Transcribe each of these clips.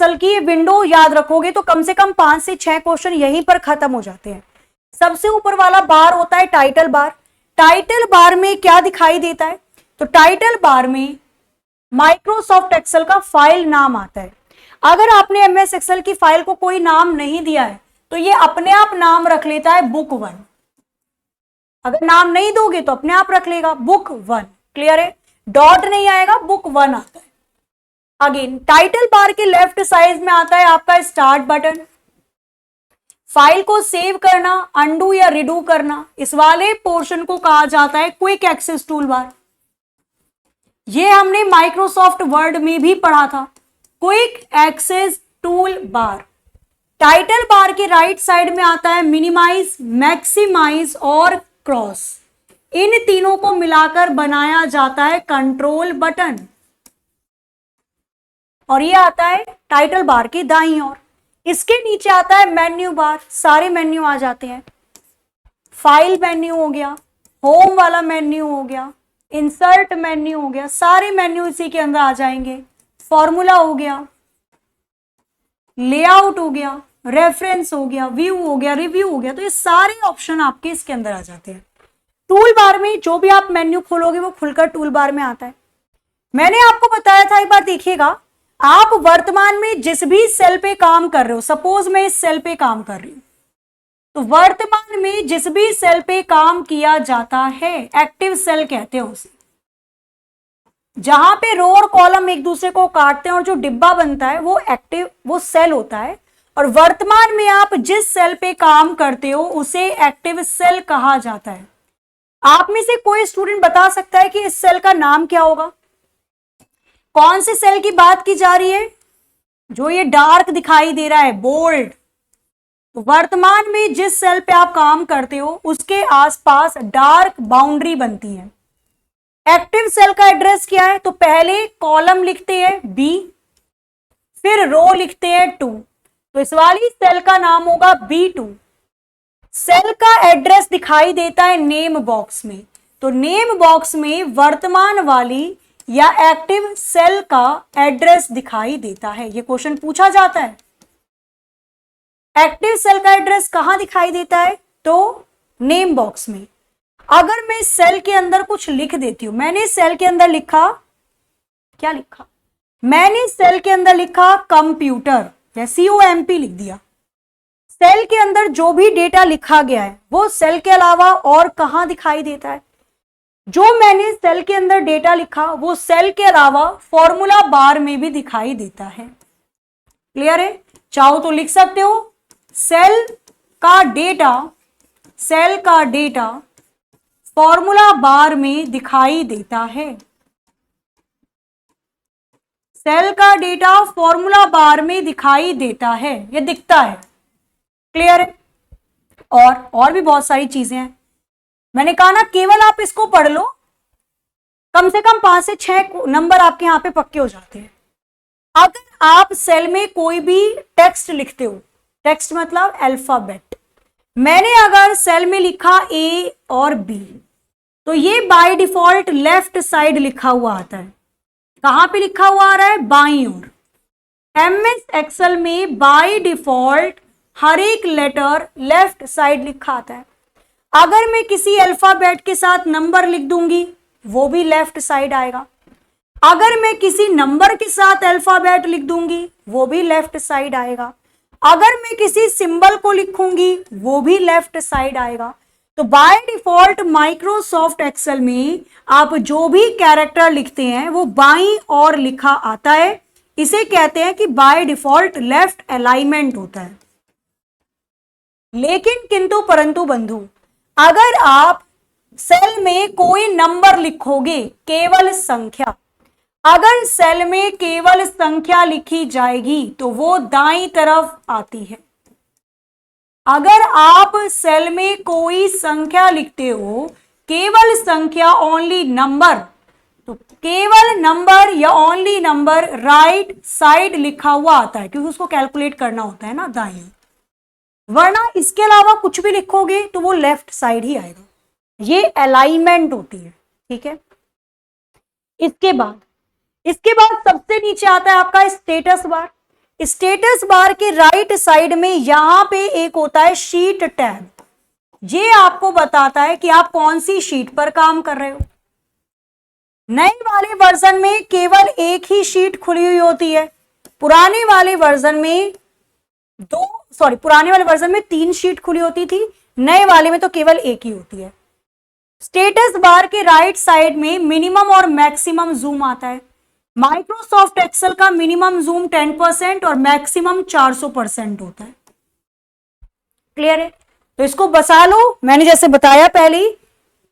Excel की ये window याद रखोगे तो कम से कम 5 से 6 क्वेश्चन यहीं पर खत्म हो जाते हैं। सबसे ऊपर वाला बार होता है टाइटल बार। टाइटल बार में क्या दिखाई देता है? तो टाइटल बार में माइक्रोसॉफ्ट एक्सेल का फाइल नाम आता है। अगर आपने एमएस एक्सेल की फाइल को कोई नाम नहीं दिया है तो ये अपने आप नाम रख लेता है बुक 1। अगर नाम नहीं दोगे तो अपने आप रख लेगा बुक 1। क्लियर है? डॉट नहीं आएगा, बुक 1 आता है। अगेन टाइटल बार के लेफ्ट साइड में आता है आपका स्टार्ट बटन। फाइल को सेव करना, अंडू या रिडू करना, इस वाले पोर्शन को कहा जाता है क्विक एक्सेस टूल बार। ये हमने माइक्रोसॉफ्ट वर्ड में भी पढ़ा था, quick access tool bar. Title bar के राइट साइड में आता है मिनिमाइज, मैक्सिमाइज और क्रॉस। इन तीनों को मिलाकर बनाया जाता है कंट्रोल बटन। और ये आता है टाइटल बार की दाईं ओर। इसके नीचे आता है मेन्यू बार। सारे मेन्यू आ जाते हैं। फाइल मेन्यू हो गया, होम वाला मेन्यू हो गया, इंसर्ट मेन्यू हो गया, सारे मेन्यू इसी के अंदर आ जाएंगे। फॉर्मूला हो गया, लेआउट हो गया, रेफरेंस हो गया, व्यू हो गया, रिव्यू हो गया। तो ये सारे ऑप्शन आपके इसके अंदर आ जाते हैं। टूल बार में जो भी आप मेन्यू खोलोगे वो खुलकर टूल बार में आता है। मैंने आपको बताया था, एक बार देखिएगा, आप वर्तमान में जिस भी सेल पे काम कर रहे हो, सपोज मैं इस सेल पे काम कर रही हूं, तो वर्तमान में जिस भी सेल पे काम किया जाता है एक्टिव सेल कहते हैं उसे। जहां पे रो और कॉलम एक दूसरे को काटते हैं और जो डिब्बा बनता है वो एक्टिव, वो सेल होता है। और वर्तमान में आप जिस सेल पे काम करते हो उसे एक्टिव सेल कहा जाता है। आप में से कोई स्टूडेंट बता सकता है कि इस सेल का नाम क्या होगा? कौन से सेल की बात की जा रही है? जो ये डार्क दिखाई दे रहा है, बोल्ड। तो वर्तमान में जिस सेल पे आप काम करते हो उसके आसपास डार्क बाउंड्री बनती है। एक्टिव सेल का एड्रेस क्या है? तो पहले कॉलम लिखते हैं बी, फिर रो लिखते हैं 2। तो इस वाली सेल का नाम होगा B2। सेल का एड्रेस दिखाई देता है नेम बॉक्स में। तो नेम बॉक्स में वर्तमान वाली या एक्टिव सेल का एड्रेस दिखाई देता है। यह क्वेश्चन पूछा जाता है। एक्टिव सेल का एड्रेस कहां दिखाई देता है? तो नेम बॉक्स में। अगर मैं सेल के अंदर कुछ लिख देती हूं, मैंने सेल के अंदर लिखा, क्या लिखा? मैंने सेल के अंदर लिखा कंप्यूटर या COMP लिख दिया। सेल के अंदर जो भी डेटा लिखा गया है वो सेल के अलावा और कहां दिखाई देता है? जो मैंने सेल के अंदर डेटा लिखा वो सेल के अलावा फॉर्मूला बार में भी दिखाई देता है। क्लियर है? चाहो तो लिख सकते हो, सेल का डेटा फॉर्मूला बार में दिखाई देता है। सेल का डेटा फॉर्मूला बार में दिखाई देता है, ये दिखता है। क्लियर है? और भी बहुत सारी चीजें हैं। मैंने कहा ना, केवल आप इसको पढ़ लो, कम से कम 5 से 6 नंबर आपके यहां पे पक्के हो जाते हैं। अगर आप सेल में कोई भी टेक्स्ट लिखते हो, टेक्स्ट मतलब अल्फाबेट, मैंने अगर सेल में लिखा A और B, तो ये बाय डिफॉल्ट लेफ्ट साइड लिखा हुआ आता है। कहां पे लिखा हुआ आ रहा है? बाईं ओर। एमएस एक्सेल में बाय डिफॉल्ट हर एक लेटर लेफ्ट साइड लिखा आता है। अगर मैं किसी अल्फाबेट के साथ नंबर लिख दूंगी वो भी लेफ्ट साइड आएगा। अगर मैं किसी नंबर के साथ अल्फाबेट लिख दूंगी वो भी लेफ्ट साइड आएगा। अगर मैं किसी सिंबल को लिखूंगी वो भी लेफ्ट साइड आएगा। तो बाय डिफॉल्ट माइक्रोसॉफ्ट एक्सेल में आप जो भी कैरेक्टर लिखते हैं वो बाईं ओर लिखा आता है। इसे कहते हैं कि बाय डिफॉल्ट लेफ्ट अलाइनमेंट होता है। लेकिन किंतु परंतु बंधु, अगर आप सेल में कोई नंबर लिखोगे, केवल संख्या, अगर सेल में केवल संख्या लिखी जाएगी तो वो दाईं तरफ आती है। अगर आप सेल में कोई संख्या लिखते हो, केवल संख्या, ओनली नंबर, तो केवल नंबर या ओनली नंबर राइट साइड लिखा हुआ आता है, क्योंकि उसको कैलकुलेट करना होता है ना दाईं। वरना इसके अलावा कुछ भी लिखोगे तो वो लेफ्ट साइड ही आएगा। ये अलाइनमेंट होती है। ठीक है? इसके बाद सबसे नीचे आता है आपका स्टेटस बार। स्टेटस बार के राइट साइड में यहां पे एक होता है शीट टैब। ये आपको बताता है कि आप कौन सी शीट पर काम कर रहे हो। नए वाले वर्जन में केवल एक ही शीट खुली हुई होती है, पुराने वाले वर्जन में पुराने वाले वर्जन में 3 शीट खुली होती थी, नए वाले में तो केवल एक ही होती है। स्टेटस बार के राइट साइड में मिनिमम और मैक्सिमम जूम आता है। माइक्रोसॉफ्ट एक्सेल का मिनिमम जूम 10% और मैक्सिमम 400% होता है। क्लियर है? तो इसको बसा लो, मैंने जैसे बताया पहले ही,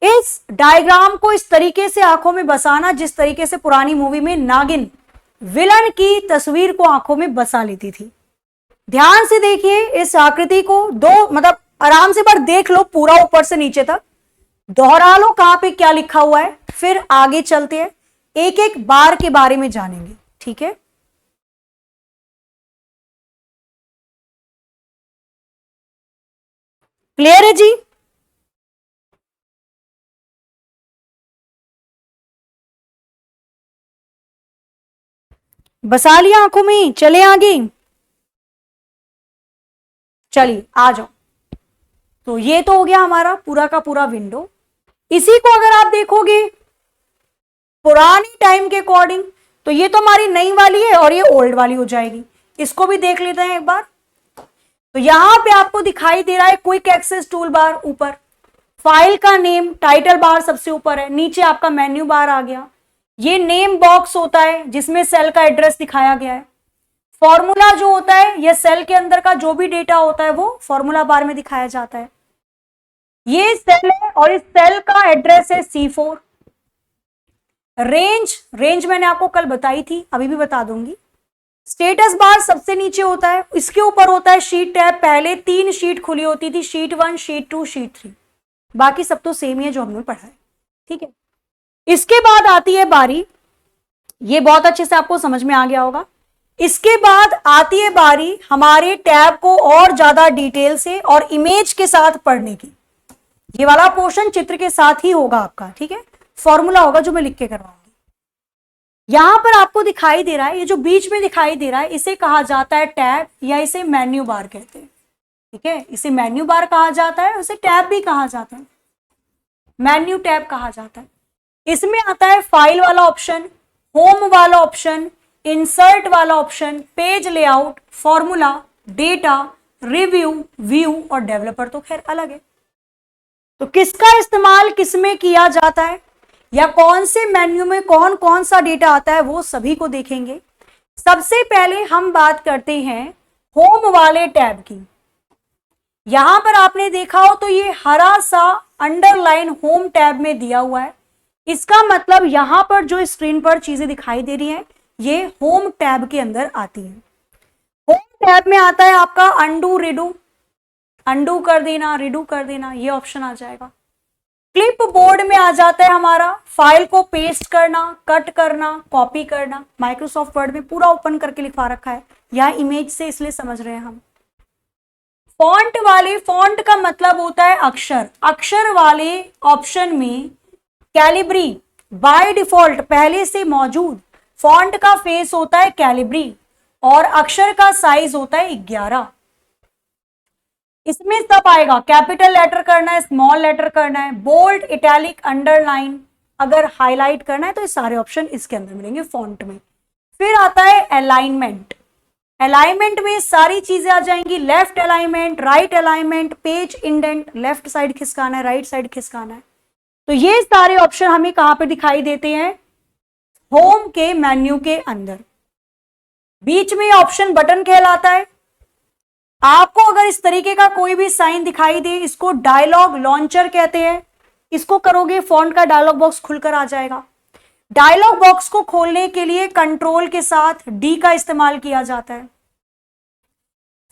इस डायग्राम को इस तरीके से आंखों में बसाना जिस तरीके से पुरानी मूवी में नागिन विलन की तस्वीर को आंखों में बसा लेती थी। ध्यान से देखिए इस आकृति को, मतलब आराम से बार देख लो पूरा ऊपर से नीचे तक, दोहरा लो कहां पे क्या लिखा हुआ है, फिर आगे चलते हैं, एक एक बार के बारे में जानेंगे। ठीक है? क्लियर है जी? बसा लिया आंखों में, चले आगे, चलिए आ जाओ। तो ये तो हो गया हमारा पूरा का पूरा विंडो। इसी को अगर आप देखोगे पुरानी टाइम के अकॉर्डिंग, तो ये तो हमारी नई वाली है और ये ओल्ड वाली हो जाएगी। इसको भी देख लेते हैं एक बार। तो यहां पे आपको दिखाई दे रहा है क्विक एक्सेस टूल बार, ऊपर फाइल का नेम, टाइटल बार सबसे ऊपर है, नीचे आपका मेन्यू बार आ गया। ये नेम बॉक्स होता है जिसमें सेल का एड्रेस दिखाया गया है। फॉर्मूला जो होता है, ये सेल के अंदर का जो भी डेटा होता है वो फॉर्मूला बार में दिखाया जाता है। ये सेल है और इस सेल का एड्रेस है C4। रेंज मैंने आपको कल बताई थी, अभी भी बता दूंगी। स्टेटस बार सबसे नीचे होता है, इसके ऊपर होता है शीट टैब। पहले 3 शीट खुली होती थी, शीट 1, शीट 2, शीट 3, बाकी सब तो सेम ही है जो हमने पढ़ा है। ठीक है? इसके बाद आती है बारी, ये बहुत अच्छे से आपको समझ में आ गया होगा। इसके बाद आती है बारी हमारे टैब को और ज्यादा डिटेल से और इमेज के साथ पढ़ने की। ये वाला पोर्शन चित्र के साथ ही होगा आपका। ठीक है? फॉर्मूला होगा जो मैं लिख के करवाऊंगी। यहां पर आपको दिखाई दे रहा है, ये जो बीच में दिखाई दे रहा है, इसे कहा जाता है टैब या इसे मेन्यू बार कहते हैं। ठीक है? इसे मेन्यू बार कहा जाता है, उसे टैब भी कहा जाता है, मेन्यू टैब कहा जाता है। इसमें आता है फाइल वाला ऑप्शन, होम वाला ऑप्शन, इंसर्ट वाला option, page layout, formula, data, review, view और डेवलपर तो खैर अलग है। तो किसका इस्तेमाल किसमें किया जाता है या कौन से मेन्यू में कौन कौन सा डेटा आता है वो सभी को देखेंगे। सबसे पहले हम बात करते हैं होम वाले टैब की। यहां पर आपने देखा हो तो ये हरा सा अंडरलाइन होम टैब में दिया हुआ है। इसका मतलब यहां पर जो स्क्रीन पर चीजें दिखाई दे रही हैं ये होम टैब के अंदर आती हैं। होम टैब में आता है आपका अंडू रिडू, अंडू कर देना, रिडू कर देना, ये ऑप्शन आ जाएगा। क्लिप बोर्ड में आ जाता है हमारा फाइल को पेस्ट करना, कट करना, कॉपी करना। माइक्रोसॉफ्ट वर्ड में पूरा ओपन करके लिखवा रखा है, यहां इमेज से इसलिए समझ रहे हैं हम। फॉन्ट वाले, फॉन्ट का मतलब होता है अक्षर, अक्षर वाले ऑप्शन में कैलिब्री बाय डिफॉल्ट पहले से मौजूद फॉन्ट का फेस होता है कैलिब्री और अक्षर का साइज होता है 11। इसमें सब आएगा, कैपिटल लेटर करना है, स्मॉल लेटर करना है, बोल्ड, इटैलिक, अंडरलाइन, अगर हाईलाइट करना है तो ये सारे ऑप्शन इसके अंदर मिलेंगे फॉन्ट में। फिर आता है अलाइनमेंट, अलाइनमेंट में सारी चीजें आ जाएंगी, left alignment, right alignment, page indent, left side खिसकाना है, राइट साइड खिसकाना है। तो ये सारे ऑप्शन हमें कहां पे दिखाई देते हैं? होम के मेन्यू के अंदर। बीच में ऑप्शन बटन कहलाता है। आपको अगर इस तरीके का कोई भी साइन दिखाई दे, इसको डायलॉग लॉन्चर कहते हैं। इसको करोगे फॉन्ट का डायलॉग बॉक्स खुलकर आ जाएगा। डायलॉग बॉक्स को खोलने के लिए कंट्रोल के साथ डी का इस्तेमाल किया जाता है।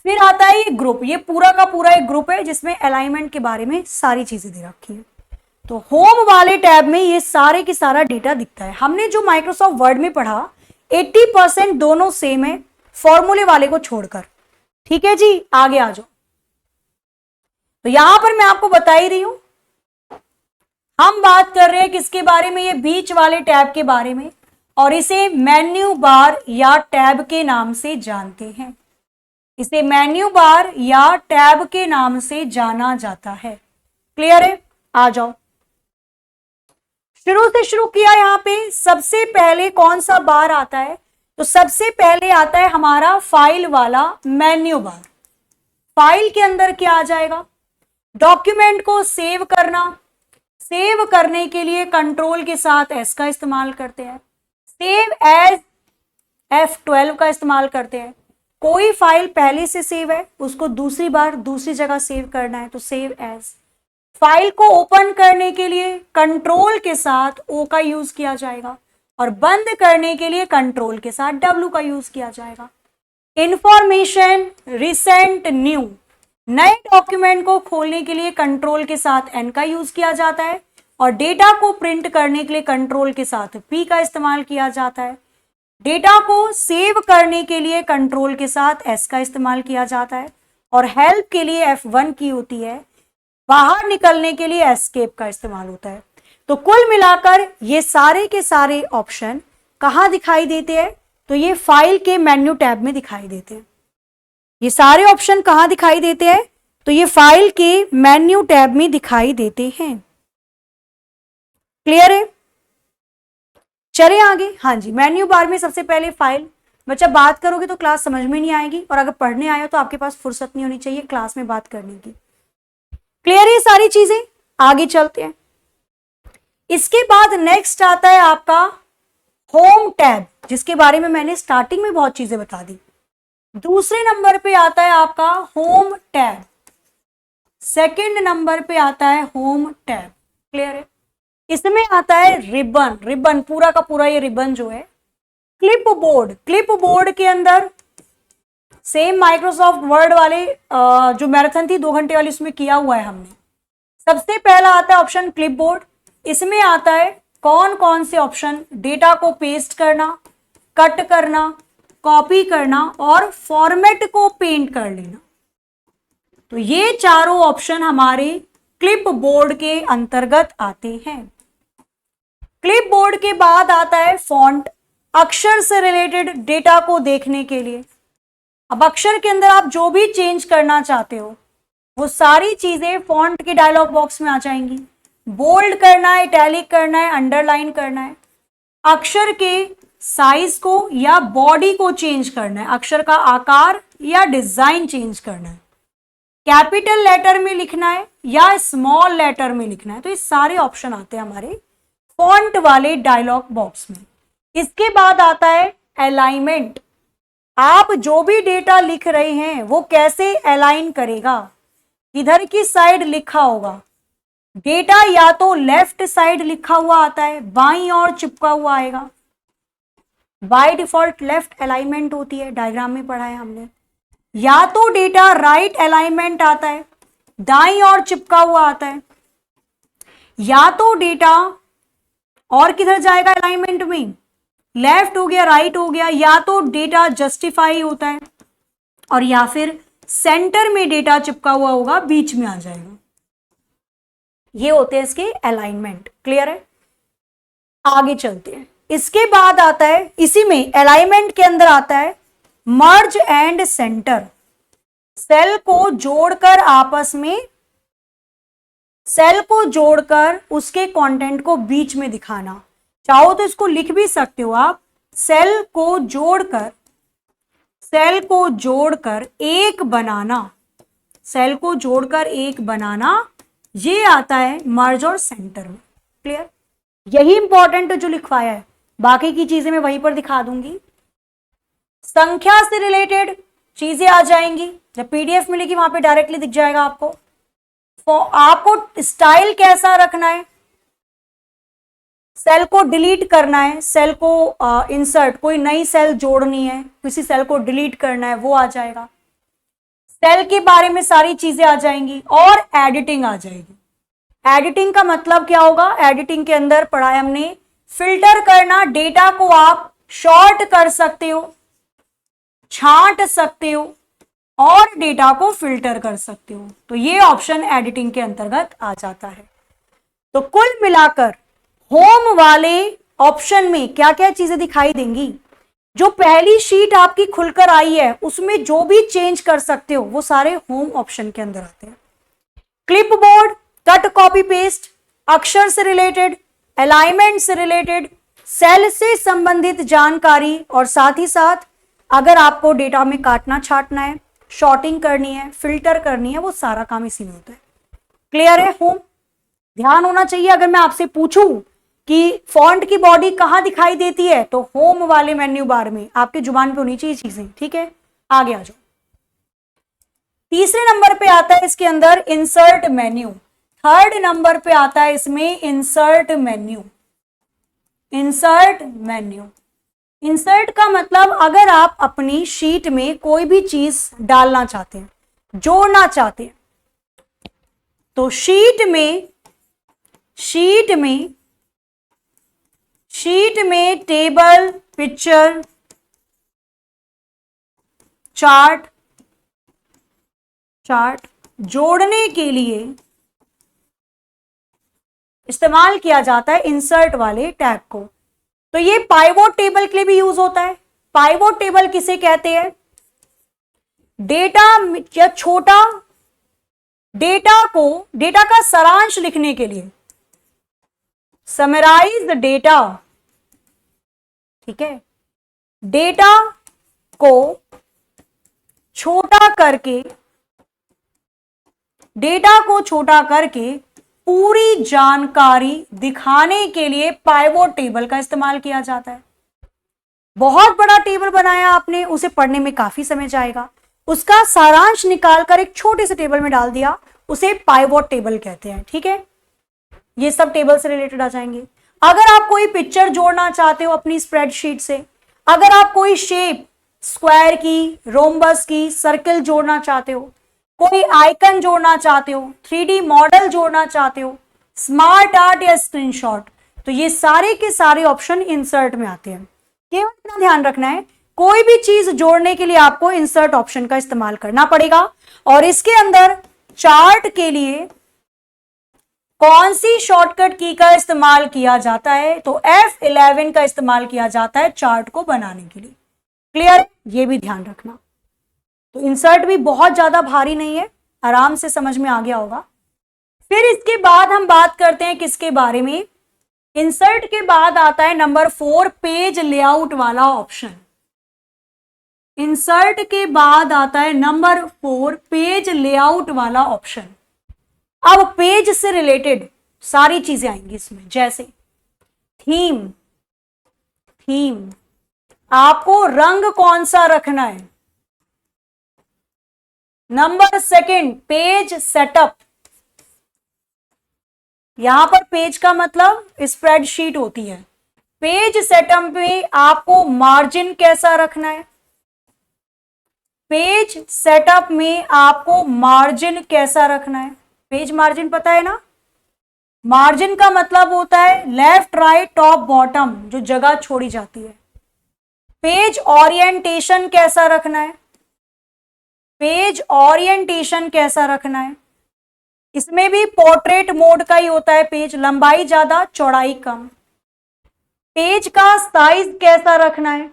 फिर आता है ये ग्रुप, ये पूरा का पूरा एक ग्रुप है जिसमें अलाइनमेंट के बारे में सारी चीजें दे रखी है। तो होम वाले टैब में ये सारे की सारा डेटा दिखता है। हमने जो माइक्रोसॉफ्ट वर्ड में पढ़ा 80% दोनों सेम है, फॉर्मूले वाले को छोड़कर। ठीक है जी, आगे आ जाओ। तो यहां पर मैं आपको बता ही रही हूं, हम बात कर रहे हैं किसके बारे में? ये बीच वाले टैब के बारे में। और इसे मेन्यू बार या टैब के नाम से जानते हैं। इसे मेन्यू बार या टैब के नाम से जाना जाता है। क्लियर है? आ जाओ, शुरू से शुरू किया। यहां पे सबसे पहले कौन सा बार आता है? तो सबसे पहले आता है हमारा फाइल वाला मेन्यू बार। फाइल के अंदर क्या आ जाएगा? डॉक्यूमेंट को सेव करना। सेव करने के लिए कंट्रोल के साथ एस का इस्तेमाल करते हैं। सेव एज F12 का इस्तेमाल करते हैं। कोई फाइल पहले से सेव है, उसको दूसरी बार दूसरी जगह सेव करना है तो सेव एज। फाइल को ओपन करने के लिए कंट्रोल के साथ O का यूज किया जाएगा और बंद करने के लिए कंट्रोल के साथ W का यूज किया जाएगा। इंफॉर्मेशन, रिसेंट, न्यू, नए डॉक्यूमेंट को खोलने के लिए कंट्रोल के साथ N का यूज किया जाता है और डेटा को प्रिंट करने के लिए कंट्रोल के साथ P का इस्तेमाल किया जाता है। डेटा को सेव करने के लिए कंट्रोल के साथ S का इस्तेमाल किया जाता है और हेल्प के लिए F1 की होती है। बाहर निकलने के लिए एस्केप का इस्तेमाल होता है। तो कुल मिलाकर ये सारे के सारे ऑप्शन कहां दिखाई देते हैं? तो ये फाइल के मेन्यू टैब में दिखाई देते हैं। ये सारे ऑप्शन कहां दिखाई देते हैं? तो ये फाइल के मेन्यू टैब में दिखाई देते हैं। क्लियर है? चले आगे। हाँ जी, मेन्यू बार में सबसे पहले फाइल। बच्चा बात करोगे तो क्लास समझ में नहीं आएगी और अगर पढ़ने आए हो तो आपके पास फुर्सत नहीं होनी चाहिए क्लास में बात करने की। क्लियर है सारी चीजें? आगे चलते हैं। इसके बाद नेक्स्ट आता है आपका होम टैब, जिसके बारे में मैंने स्टार्टिंग में बहुत चीजें बता दी। दूसरे नंबर पे आता है आपका होम टैब। सेकंड नंबर पे आता है होम टैब। क्लियर है? इसमें आता है रिबन। रिबन पूरा का पूरा ये रिबन जो है। Clip board. क्लिप बोर्ड के अंदर सेम माइक्रोसॉफ्ट वर्ड वाले जो मैराथन थी 2 घंटे वाली, उसमें किया हुआ है हमने। सबसे पहला आता है ऑप्शन क्लिप बोर्ड। इसमें आता है कौन कौन से ऑप्शन? डेटा को पेस्ट करना, कट करना, कॉपी करना और फॉर्मेट को पेंट कर लेना। तो ये चारों ऑप्शन हमारे क्लिप बोर्ड के अंतर्गत आते हैं। क्लिप बोर्ड के बाद आता है फॉन्ट, अक्षर से रिलेटेड डेटा को देखने के लिए। अब अक्षर के अंदर आप जो भी चेंज करना चाहते हो वो सारी चीजें फॉन्ट के डायलॉग बॉक्स में आ जाएंगी। बोल्ड करना है, इटैलिक करना है, अंडरलाइन करना है, अक्षर के साइज को या बॉडी को चेंज करना है, अक्षर का आकार या डिजाइन चेंज करना है, कैपिटल लेटर में लिखना है या स्मॉल लेटर में लिखना है। तो ये सारे ऑप्शन आते हैं हमारे फॉन्ट वाले डायलॉग बॉक्स में। इसके बाद आता है अलाइनमेंट। आप जो भी डेटा लिख रहे हैं वो कैसे अलाइन करेगा, इधर की साइड लिखा होगा। डेटा या तो लेफ्ट साइड लिखा हुआ आता है, बाईं ओर चिपका हुआ आएगा। बाय डिफॉल्ट लेफ्ट अलाइनमेंट होती है, डायग्राम में पढ़ा है हमने। या तो डेटा राइट अलाइनमेंट आता है, दाईं ओर चिपका हुआ आता है। या तो डेटा और किधर जाएगा अलाइनमेंट में, लेफ्ट हो गया, राइट हो गया। या तो डेटा जस्टिफाई होता है और या फिर सेंटर में डेटा चिपका हुआ होगा, बीच में आ जाएगा। ये होते हैं इसके अलाइनमेंट। क्लियर है? आगे चलते हैं। इसके बाद आता है, इसी में अलाइनमेंट के अंदर आता है मर्ज एंड सेंटर। सेल को जोड़कर आपस में, सेल को जोड़कर उसके कंटेंट को बीच में दिखाना। चाहो तो इसको लिख भी सकते हो आप, सेल को जोड़कर, सेल को जोड़कर एक बनाना, सेल को जोड़कर एक बनाना, ये आता है मर्ज और सेंटर में। क्लियर? यही इंपॉर्टेंट जो लिखवाया है, बाकी की चीजें मैं वहीं पर दिखा दूंगी। संख्या से रिलेटेड चीजें आ जाएंगी, जब पीडीएफ मिलेगी वहां पे डायरेक्टली दिख जाएगा आपको। आपको स्टाइल कैसा रखना है, सेल को डिलीट करना है, सेल को इंसर्ट, कोई नई सेल जोड़नी है, किसी सेल को डिलीट करना है, वो आ जाएगा। सेल के बारे में सारी चीजें आ जाएंगी और एडिटिंग आ जाएगी। एडिटिंग का मतलब क्या होगा? एडिटिंग के अंदर पढ़ा है हमने, फिल्टर करना। डेटा को आप शॉर्ट कर सकते हो, छांट सकते हो और डेटा को फिल्टर कर सकते हो। तो ये ऑप्शन एडिटिंग के अंतर्गत आ जाता है। तो कुल मिलाकर होम वाले ऑप्शन में क्या क्या चीजें दिखाई देंगी। जो पहली शीट आपकी खुलकर आई है उसमें जो भी चेंज कर सकते हो वो सारे होम ऑप्शन के अंदर आते हैं। Clip board, cut copy paste, अक्षर से रिलेटेड, अलाइनमेंट से रिलेटेड, सेल से संबंधित जानकारी, और साथ ही साथ अगर आपको डेटा में काटना छाटना है, शॉर्टिंग करनी है, फिल्टर करनी है, वो सारा काम इसी में होता है। क्लियर है? होम ध्यान होना चाहिए। अगर मैं आपसे पूछूं कि फॉन्ट की बॉडी कहां दिखाई देती है तो होम वाले मेन्यू बार में, आपकी जुबान पे होनी चाहिए चीजें। ठीक है, आगे आ जाओ। तीसरे नंबर पे आता है इसके अंदर इंसर्ट मेन्यू। थर्ड नंबर पे आता है इसमें insert menu. Insert menu, insert का मतलब अगर आप अपनी शीट में कोई भी चीज डालना चाहते हैं, जोड़ना चाहते हैं, तो शीट में टेबल, पिक्चर, चार्ट जोड़ने के लिए इस्तेमाल किया जाता है इंसर्ट वाले टैग को। तो ये पाइवोट टेबल के लिए भी यूज होता है। पाइवोट टेबल किसे कहते हैं? डेटा या छोटा डेटा का सारांश लिखने के लिए, समराइज डेटा। ठीक है, डेटा को छोटा करके पूरी जानकारी दिखाने के लिए पाइवोट टेबल का इस्तेमाल किया जाता है। बहुत बड़ा टेबल बनाया आपने, उसे पढ़ने में काफी समय जाएगा, उसका सारांश निकालकर एक छोटे से टेबल में डाल दिया, उसे पाइवोट टेबल कहते हैं। ठीक है, ये सब टेबल से रिलेटेड आ जाएंगे। अगर आप कोई पिक्चर जोड़ना चाहते हो अपनी स्प्रेडशीट से, अगर आप कोई शेप स्क्वायर की, रोम्बस की, सर्कल जोड़ना चाहते हो, कोई आइकन जोड़ना चाहते हो, 3D मॉडल जोड़ना चाहते हो, स्मार्ट आर्ट या स्क्रीनशॉट, तो ये सारे के सारे ऑप्शन इंसर्ट में आते हैं। केवल इतना ध्यान रखना है, कोई भी चीज जोड़ने के लिए आपको इंसर्ट ऑप्शन का इस्तेमाल करना पड़ेगा। और इसके अंदर चार्ट के लिए कौन सी शॉर्टकट की का इस्तेमाल किया जाता है? तो F11 का इस्तेमाल किया जाता है चार्ट को बनाने के लिए। क्लियर? ये भी ध्यान रखना। तो इंसर्ट भी बहुत ज्यादा भारी नहीं है, आराम से समझ में आ गया होगा। फिर इसके बाद हम बात करते हैं किसके बारे में? इंसर्ट के बाद आता है नंबर 4 पेज लेआउट वाला ऑप्शन। इंसर्ट के बाद आता है नंबर 4 पेज लेआउट वाला ऑप्शन। अब पेज से रिलेटेड सारी चीजें आएंगी इसमें, जैसे थीम आपको रंग कौन सा रखना है। Number 2 page setup. यहां पर पेज का मतलब स्प्रेडशीट होती है। पेज सेटअप में आपको मार्जिन कैसा रखना है, पेज सेटअप में आपको मार्जिन कैसा रखना है। पेज मार्जिन पता है ना? मार्जिन का मतलब होता है लेफ्ट, राइट, टॉप, बॉटम, जो जगह छोड़ी जाती है। पेज ओरिएंटेशन कैसा रखना है, पेज ओरिएंटेशन कैसा रखना है। इसमें भी पोर्ट्रेट मोड का ही होता है पेज, लंबाई ज्यादा चौड़ाई कम। पेज का साइज कैसा रखना है,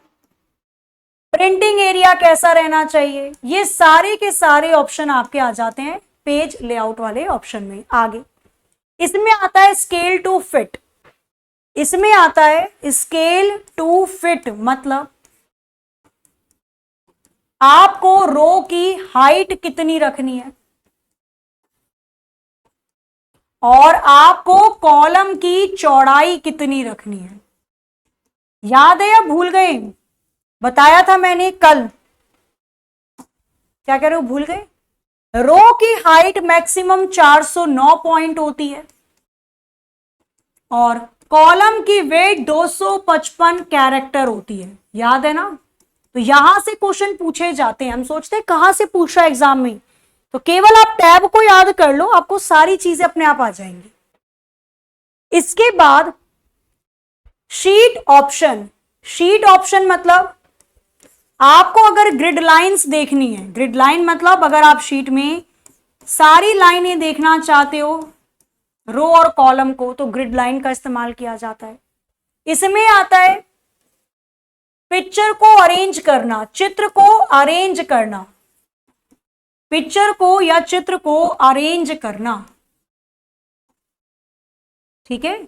प्रिंटिंग एरिया कैसा रहना चाहिए, ये सारे के सारे ऑप्शन आपके आ जाते हैं पेज लेआउट वाले ऑप्शन में। आगे इसमें आता है स्केल टू फिट। इसमें आता है स्केल टू फिट, मतलब आपको रो की हाइट कितनी रखनी है और आपको कॉलम की चौड़ाई कितनी रखनी है। याद है या भूल गए? बताया था मैंने कल। क्या कह रहे हो, भूल गए? रो की हाइट मैक्सिमम 409 पॉइंट होती है और कॉलम की वेट 255 कैरेक्टर होती है। याद है ना? तो यहां से क्वेश्चन पूछे जाते हैं। हम सोचते हैं कहां से पूछ रहा है एग्जाम में, तो केवल आप टैब को याद कर लो, आपको सारी चीजें अपने आप आ जाएंगी। इसके बाद शीट ऑप्शन। शीट ऑप्शन मतलब आपको अगर ग्रिड लाइंस देखनी है, ग्रिड लाइन मतलब अगर आप शीट में सारी लाइनें देखना चाहते हो रो और कॉलम को, तो ग्रिड लाइन का इस्तेमाल किया जाता है। इसमें आता है पिक्चर को अरेंज करना, चित्र को अरेंज करना, पिक्चर को या चित्र को अरेंज करना। ठीक है,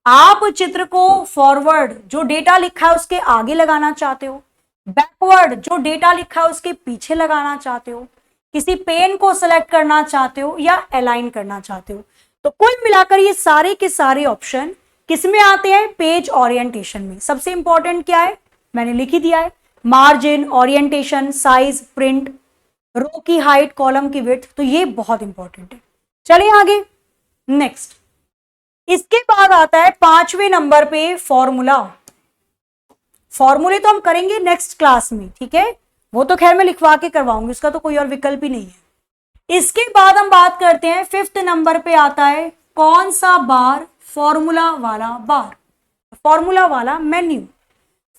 आप चित्र को फॉरवर्ड जो डेटा लिखा है उसके आगे लगाना चाहते हो, बैकवर्ड जो डेटा लिखा है उसके पीछे लगाना चाहते हो, किसी पेन को सिलेक्ट करना चाहते हो या अलाइन करना चाहते हो। तो कुल मिलाकर ये सारे के सारे ऑप्शन किसमें आते हैं? पेज ओरिएंटेशन में। सबसे इंपॉर्टेंट क्या है मैंने लिख ही दिया है, मार्जिन, ओरिएंटेशन, साइज, प्रिंट, रो की हाइट, कॉलम की विड्थ, तो ये बहुत इंपॉर्टेंट है। चलिए आगे नेक्स्ट। इसके बाद आता है 5वें नंबर पे फॉर्मूला। फॉर्मूले तो हम करेंगे नेक्स्ट क्लास में, ठीक है, वो तो खैर मैं लिखवा के करवाऊंगी, उसका तो कोई और विकल्प ही नहीं है। इसके बाद हम बात करते हैं 5th नंबर पे आता है कौन सा बार? फॉर्मूला वाला बार, फॉर्मूला वाला मेन्यू।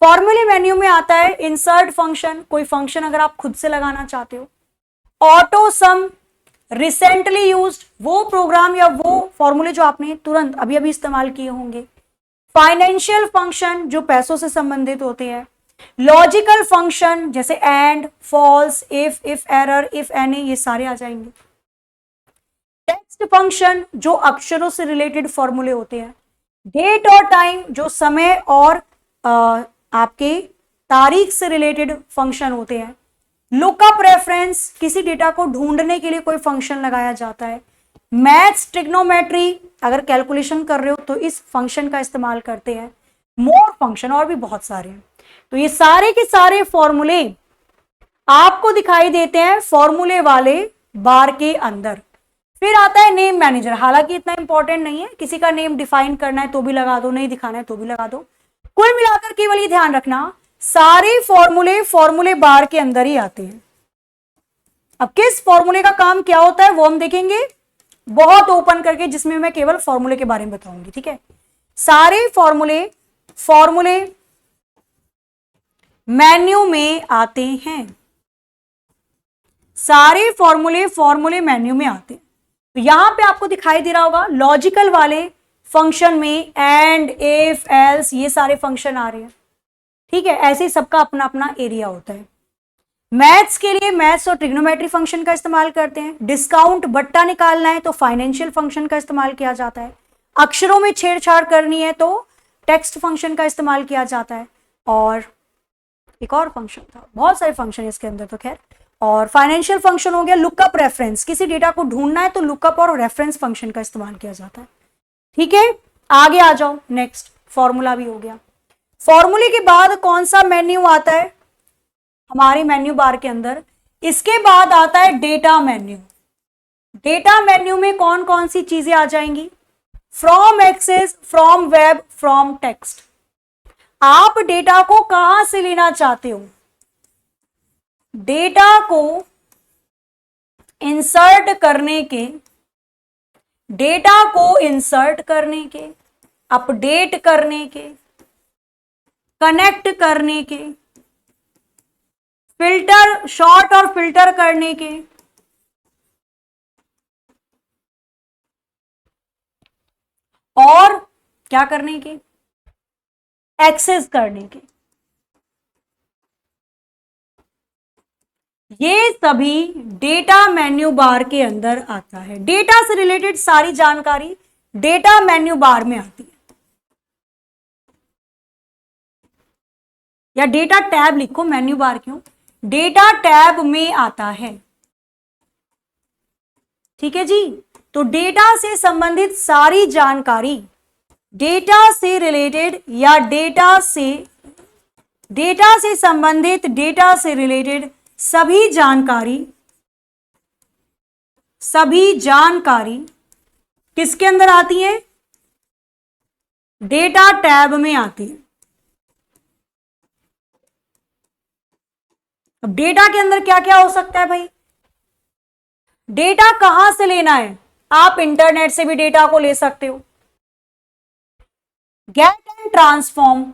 फॉर्मूले मेन्यू में आता है इंसर्ट फंक्शन, कोई फंक्शन अगर आप खुद से लगाना चाहते हो, ऑटो सम, रिसेंटली यूज्ड, वो प्रोग्राम या वो फॉर्मूले जो आपने तुरंत अभी अभी इस्तेमाल किए होंगे, फाइनेंशियल फंक्शन जो पैसों से संबंधित होते हैं, लॉजिकल फंक्शन जैसे and, false, if error, if any, ये सारे आ जाएंगे। टेक्स्ट फंक्शन जो अक्षरों से रिलेटेड फॉर्मूले होते हैं, डेट और टाइम जो समय और आपके तारीख से रिलेटेड फंक्शन होते हैं, लुकअप रेफरेंस किसी डेटा को ढूंढने के लिए कोई फंक्शन लगाया जाता है, मैथ्स, ट्रिग्नोमेट्री अगर कैलकुलेशन कर रहे हो तो इस फंक्शन का इस्तेमाल करते हैं, मोर फंक्शन और भी बहुत सारे हैं। तो ये सारे के सारे फॉर्मूले आपको दिखाई देते हैं फॉर्मूले वाले बार के अंदर। फिर आता है नेम मैनेजर, हालांकि इतना इंपॉर्टेंट नहीं है, किसी का नेम डिफाइन करना है तो भी लगा दो, नहीं दिखाना है तो भी लगा दो। कुल मिलाकर केवल ये ध्यान रखना सारे फॉर्मूले फॉर्मूले बार के अंदर ही आते हैं। अब किस फॉर्मूले का काम क्या होता है वो हम देखेंगे बहुत ओपन करके, जिसमें मैं केवल फॉर्मूले के बारे में बताऊंगी। ठीक है, सारे फॉर्मूले फॉर्मूले मेन्यू में आते हैं, सारे फॉर्मूले फॉर्मूले मेन्यू में आते हैं। तो यहां पे आपको दिखाई दे रहा होगा लॉजिकल वाले फंक्शन में एंड, इफ, एल्स, ये सारे फंक्शन आ रहे हैं। ठीक है, ऐसे ही सबका अपना अपना एरिया होता है। मैथ्स के लिए मैथ्स और ट्रिग्नोमेट्री फंक्शन का इस्तेमाल करते हैं, डिस्काउंट बट्टा निकालना है तो फाइनेंशियल फंक्शन का इस्तेमाल किया जाता है, अक्षरों में छेड़छाड़ करनी है तो टेक्स्ट फंक्शन का इस्तेमाल किया जाता है, और एक और फंक्शन था, बहुत सारे फंक्शन है इसके अंदर तो खैर। और फाइनेंशियल फंक्शन हो गया लुकअप रेफरेंस, किसी डेटा को ढूंढना है तो लुकअप और रेफरेंस फंक्शन का इस्तेमाल किया जाता है। ठीक है, आगे आ जाओ नेक्स्ट, फॉर्मूला भी हो गया। फॉर्मूले के बाद कौन सा मेन्यू आता है हमारे मेन्यू बार के अंदर? इसके बाद आता है डेटा मेन्यू। डेटा मेन्यू में कौन कौन सी चीजें आ जाएंगी? From access, from web, from text. आप डेटा को कहां से लेना चाहते हो? डेटा को इंसर्ट करने के, डेटा को इंसर्ट करने के, अपडेट करने के, कनेक्ट करने के, फिल्टर, शॉर्ट और फिल्टर करने के, और क्या करने के? एक्सेस करने के। ये सभी डेटा मेन्यू बार के अंदर आता है। डेटा से रिलेटेड सारी जानकारी डेटा मेन्यू बार में आती है, या डेटा टैब लिखो, मेन्यू बार क्यों, डेटा टैब में आता है। ठीक है जी, तो डेटा से संबंधित सारी जानकारी, डेटा से रिलेटेड या डेटा से संबंधित, डेटा से रिलेटेड सभी जानकारी किसके अंदर आती है? डेटा टैब में आती है। अब डेटा के अंदर क्या क्या हो सकता है भाई? डेटा कहां से लेना है? आप इंटरनेट से भी डेटा को ले सकते हो। गेट एंड ट्रांसफॉर्म,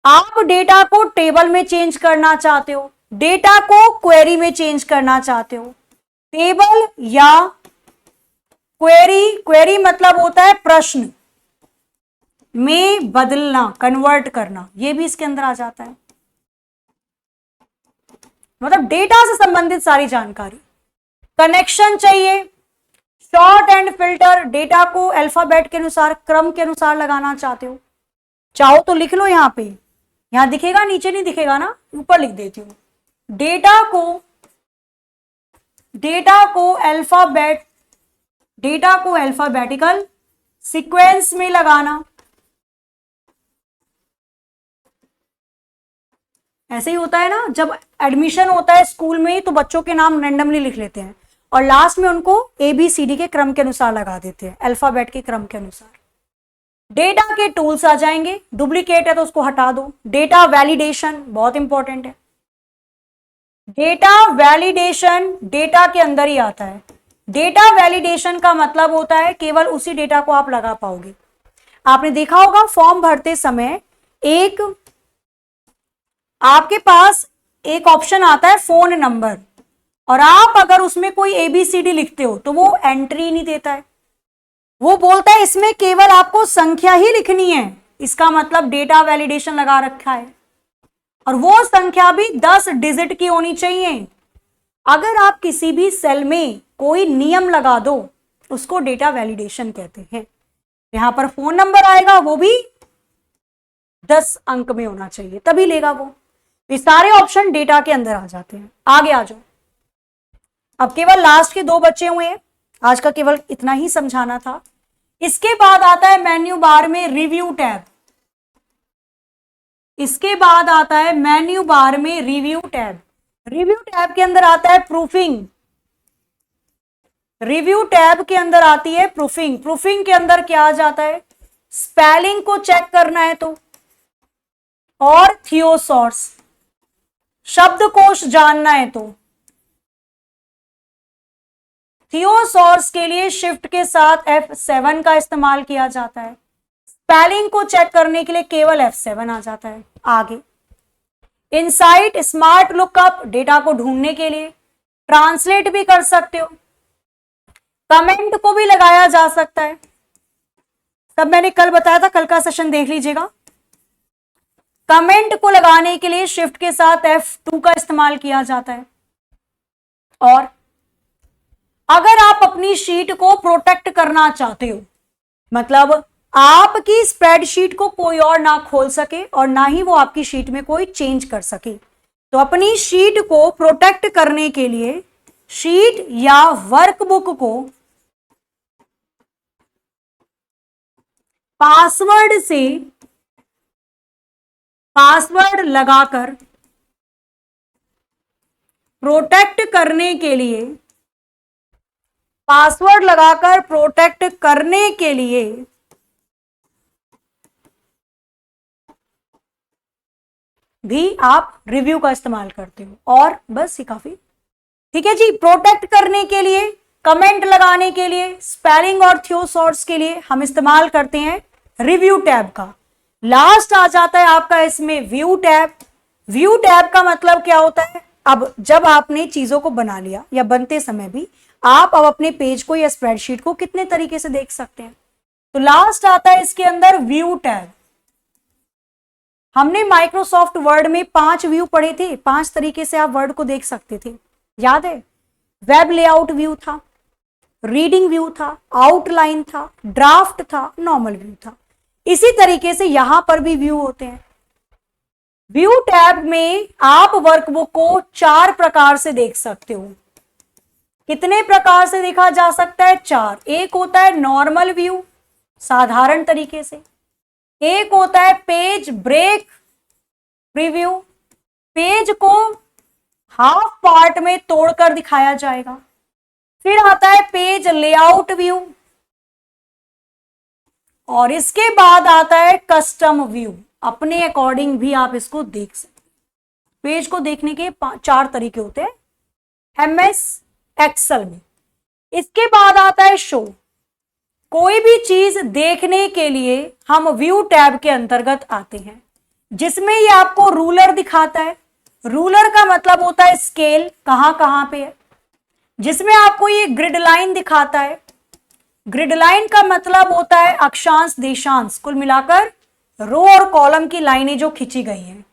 आप डेटा को टेबल में चेंज करना चाहते हो, डेटा को क्वेरी में चेंज करना चाहते हो। टेबल या क्वेरी, क्वेरी मतलब होता है प्रश्न, में बदलना, कन्वर्ट करना, ये भी इसके अंदर आ जाता है। मतलब डेटा से संबंधित सारी जानकारी। कनेक्शन चाहिए, शॉर्ट एंड फिल्टर, डेटा को अल्फाबेट के अनुसार, क्रम के अनुसार लगाना चाहते हो, चाहो तो लिख लो यहां पे, यहां दिखेगा, नीचे नहीं दिखेगा ना, ऊपर लिख देती हूं। डेटा को अल्फाबेटिकल सीक्वेंस में लगाना। ऐसे ही होता है ना, जब एडमिशन होता है स्कूल में तो बच्चों के नाम रैंडमली लिख लेते हैं और लास्ट में उनको ABCD के क्रम के अनुसार लगा देते हैं, अल्फाबेट के क्रम के अनुसार। डेटा के टूल्स आ जाएंगे, डुप्लीकेट है तो उसको हटा दो। डेटा वैलिडेशन बहुत इंपॉर्टेंट है। डेटा वैलिडेशन डेटा के अंदर ही आता है। डेटा वैलिडेशन का मतलब होता है केवल उसी डेटा को आप लगा पाओगे। आपने देखा होगा फॉर्म भरते समय एक आपके पास एक ऑप्शन आता है फोन नंबर, और आप अगर उसमें कोई ABCD लिखते हो तो वो एंट्री नहीं देता है, वो बोलता है इसमें केवल आपको संख्या ही लिखनी है। इसका मतलब डेटा वैलिडेशन लगा रखा है, और वो संख्या भी 10 डिजिट की होनी चाहिए। अगर आप किसी भी सेल में कोई नियम लगा दो उसको डेटा वैलिडेशन कहते हैं। यहां पर फोन नंबर आएगा, वो भी 10 अंक में होना चाहिए तभी लेगा वो। ये सारे ऑप्शन डेटा के अंदर आ जाते हैं। आगे आ जाओ, अब केवल लास्ट के 2 बचे हुए हैं, आज का केवल इतना ही समझाना था। इसके बाद आता है मेन्यू बार में रिव्यू टैब। इसके बाद आता है मेन्यू बार में रिव्यू टैब। रिव्यू टैब के अंदर आता है प्रूफिंग। रिव्यू टैब के अंदर आती है प्रूफिंग। प्रूफिंग के अंदर क्या आ जाता है, स्पेलिंग को चेक करना है तो, और थियोसॉर्स, शब्दकोश जानना है तो। थियोसॉर्स के लिए शिफ्ट के साथ F7 का इस्तेमाल किया जाता है। स्पेलिंग को चेक करने के लिए केवल F7 आ जाता है। आगे इनसाइट स्मार्ट लुकअप, डेटा को ढूंढने के लिए। ट्रांसलेट भी कर सकते हो, कमेंट को भी लगाया जा सकता है। तब मैंने कल बताया था, कल का सेशन देख लीजिएगा। कमेंट को लगाने के लिए शिफ्ट के साथ F2 का इस्तेमाल किया जाता है। और अगर आप अपनी शीट को प्रोटेक्ट करना चाहते हो, मतलब आपकी स्प्रेडशीट को कोई और ना खोल सके और ना ही वो आपकी शीट में कोई चेंज कर सके, तो अपनी शीट को प्रोटेक्ट करने के लिए शीट या वर्कबुक को पासवर्ड लगाकर प्रोटेक्ट करने के लिए, पासवर्ड लगाकर प्रोटेक्ट करने के लिए भी आप रिव्यू का इस्तेमाल करते हो। और बस ये काफी, ठीक है जी। प्रोटेक्ट करने के लिए, कमेंट लगाने के लिए, स्पेलिंग और थियोसॉर्स के लिए हम इस्तेमाल करते हैं रिव्यू टैब का। लास्ट आ जाता है आपका इसमें व्यू टैब। व्यू टैब का मतलब क्या होता है, अब जब आपने चीजों को बना लिया या बनते समय भी आप अब अपने पेज को या स्प्रेडशीट को कितने तरीके से देख सकते हैं, तो लास्ट आता है इसके अंदर व्यू टैब। हमने माइक्रोसॉफ्ट वर्ड में 5 व्यू पढ़े थे, 5 तरीके से आप वर्ड को देख सकते थे, याद है? वेब लेआउट व्यू था, रीडिंग व्यू था, आउटलाइन था, ड्राफ्ट था, नॉर्मल व्यू था। इसी तरीके से यहां पर भी व्यू होते हैं। व्यू टैब में आप वर्कबुक को 4 प्रकार से देख सकते हो। कितने प्रकार से देखा जा सकता है? 4। एक होता है नॉर्मल व्यू, साधारण तरीके से। एक होता है पेज ब्रेक प्रीव्यू, पेज को हाफ पार्ट में तोड़कर दिखाया जाएगा। फिर आता है पेज लेआउट व्यू, और इसके बाद आता है कस्टम व्यू। अपने अकॉर्डिंग भी आप इसको देख सकते हैं। पेज को देखने के 4 तरीके होते हैं MS एक्सेल में। इसके बाद आता है शो। कोई भी चीज देखने के लिए हम व्यू टैब के अंतर्गत आते हैं, जिसमें ये आपको रूलर दिखाता है। रूलर का मतलब होता है स्केल, कहां कहां पे है। जिसमें आपको ये ग्रिड लाइन दिखाता है, ग्रिड लाइन का मतलब होता है अक्षांश देशांश, कुल मिलाकर रो और कॉलम की लाइनें जो खींची गई हैं।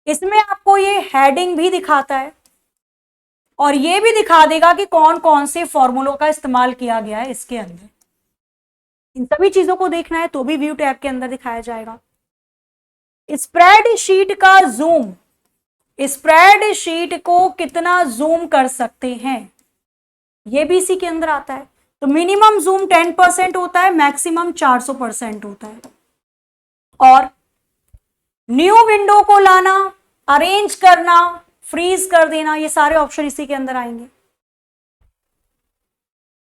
इसमें आपको ये हेडिंग भी दिखाता है और ये भी दिखा देगा कि कौन कौन से फॉर्मूलों का इस्तेमाल किया गया है इसके अंदर। इन सभी चीजों को देखना है तो भी व्यू टैब के अंदर दिखाया जाएगा। स्प्रेडशीट का जूम, स्प्रेडशीट को कितना जूम कर सकते हैं, ये भी इसी के अंदर आता है। तो मिनिमम जूम 10% होता है, मैक्सिमम 400% होता है। और न्यू विंडो को लाना, अरेंज करना, फ्रीज कर देना, ये सारे ऑप्शन इसी के अंदर आएंगे।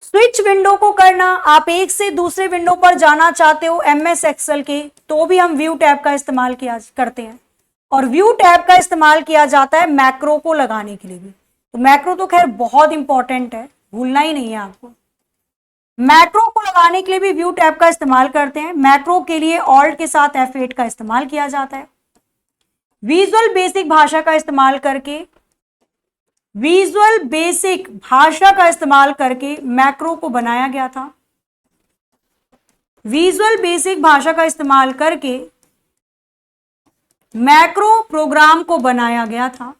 स्विच विंडो को करना, आप एक से दूसरे विंडो पर जाना चाहते हो एमएस एक्सेल के, तो भी हम व्यू टैब का इस्तेमाल किया करते हैं। और व्यू टैब का इस्तेमाल किया जाता है मैक्रो को लगाने के लिए भी। तो मैक्रो तो खैर बहुत इंपॉर्टेंट है, भूलना ही नहीं है आपको। मैक्रो को लगाने के लिए भी व्यू टैब का इस्तेमाल करते हैं। मैक्रो के लिए ऑल्ट के साथ F8 का इस्तेमाल किया जाता है। विजुअल बेसिक भाषा का इस्तेमाल करके, विजुअल बेसिक भाषा का इस्तेमाल करके मैक्रो को बनाया गया था। विजुअल बेसिक भाषा का इस्तेमाल करके मैक्रो प्रोग्राम को बनाया गया था।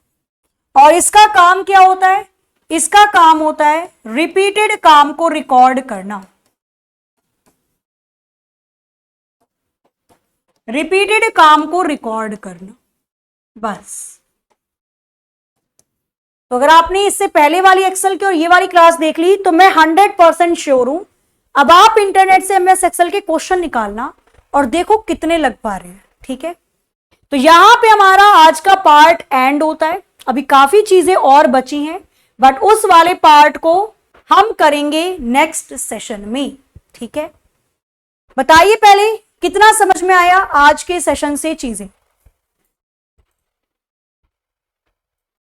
और इसका काम क्या होता है? इसका काम होता है रिपीटेड काम को रिकॉर्ड करना। रिपीटेड काम को रिकॉर्ड करना, बस। तो अगर आपने इससे पहले वाली एक्सेल की और ये वाली क्लास देख ली तो मैं 100% श्योर हूं अब आप इंटरनेट से एमएस एक्सेल के क्वेश्चन निकालना और देखो कितने लग पा रहे हैं। ठीक है, तो यहां पे हमारा आज का पार्ट एंड होता है। अभी काफी चीजें और बची हैं, बट उस वाले पार्ट को हम करेंगे नेक्स्ट सेशन में। ठीक है, बताइए पहले कितना समझ में आया आज के सेशन से चीजें।